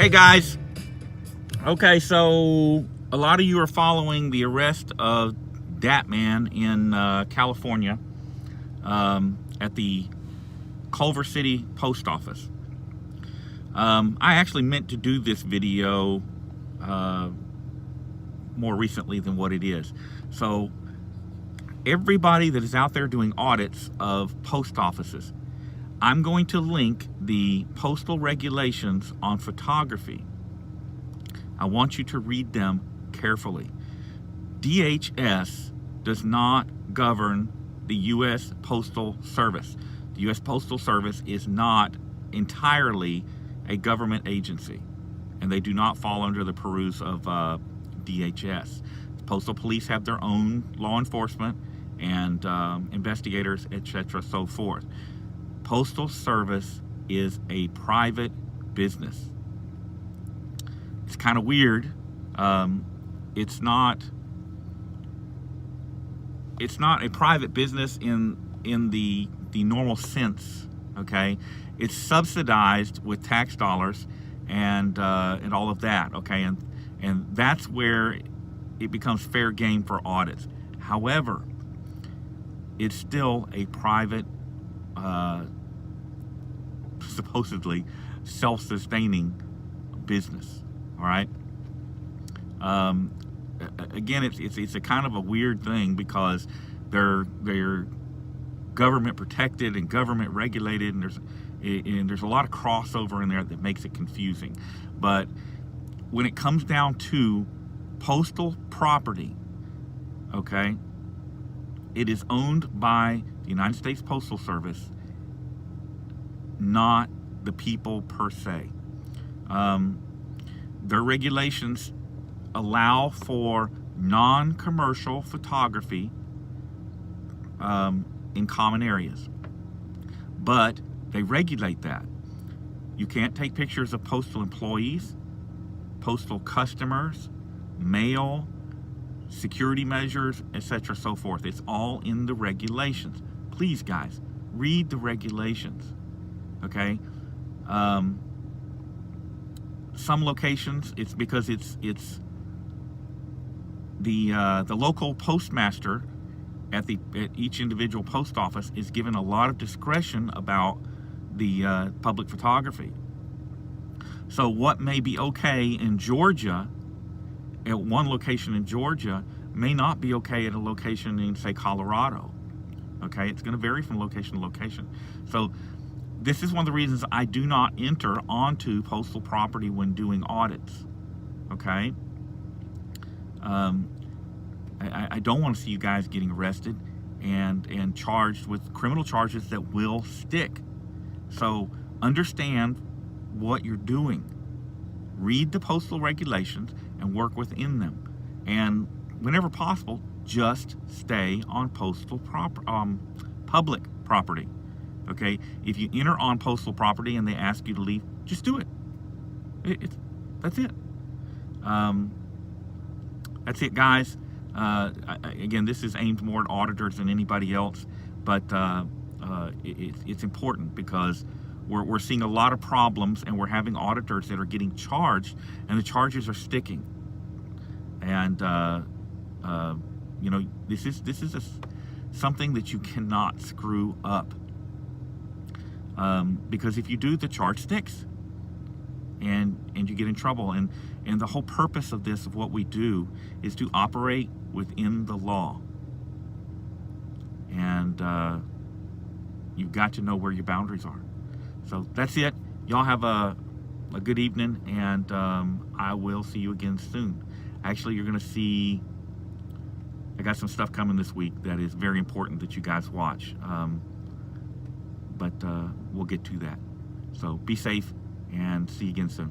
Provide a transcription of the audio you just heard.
Hey guys. Okay, so a lot of you are following the arrest of that man in California at the Culver City post office. I actually meant to do this video more recently than what it is. So everybody that is out there doing audits of post offices, I'm going to link the postal regulations on photography. I want you to read them carefully. DHS does not govern the U.S. Postal Service. The U.S. Postal Service is not entirely a government agency, and they do not fall under the purview of DHS. Postal police have their own law enforcement and investigators, etc., so forth. Postal Service is a private business. It's kind of weird. It's not a private business in the normal sense. Okay, it's subsidized with tax dollars and all of that. Okay, and that's where it becomes fair game for audits. However, it's still a private, supposedly self-sustaining business. All right. Again, it's a kind of a weird thing because they're government protected and government regulated, and there's a lot of crossover in there that makes it confusing. But when it comes down to postal property, okay, it is owned by the United States Postal Service, not the people per se. Their regulations allow for non-commercial photography in common areas, but they regulate that. You can't take pictures of postal employees, postal customers, mail, security measures, etc., so forth. It's all in the regulations. Please, guys, read the regulations. Okay. Some locations, it's because it's the local postmaster at each individual post office is given a lot of discretion about the public photography. So what may be okay in Georgia, at one location in Georgia, may not be okay at a location in, say, Colorado. Okay, it's going to vary from location to location. So this is one of the reasons I do not enter onto postal property when doing audits. Okay? I don't want to see you guys getting arrested and charged with criminal charges that will stick. So understand what you're doing. Read the postal regulations and work within them. And whenever possible, just stay on public property. Okay, if you enter on postal property and they ask you to leave, just do it. That's it. That's it, guys. Again, this is aimed more at auditors than anybody else, but it's important because we're seeing a lot of problems, and we're having auditors that are getting charged, and the charges are sticking. And you know, this is something that you cannot screw up. Because if you do, the charge sticks, and you get in trouble. And the whole purpose of this, of what we do, is to operate within the law. And you've got to know where your boundaries are. So that's it. Y'all have a good evening, and I will see you again soon. Actually, you're going to see, I got some stuff coming this week that is very important that you guys watch. But we'll get to that. So be safe, and see you again soon.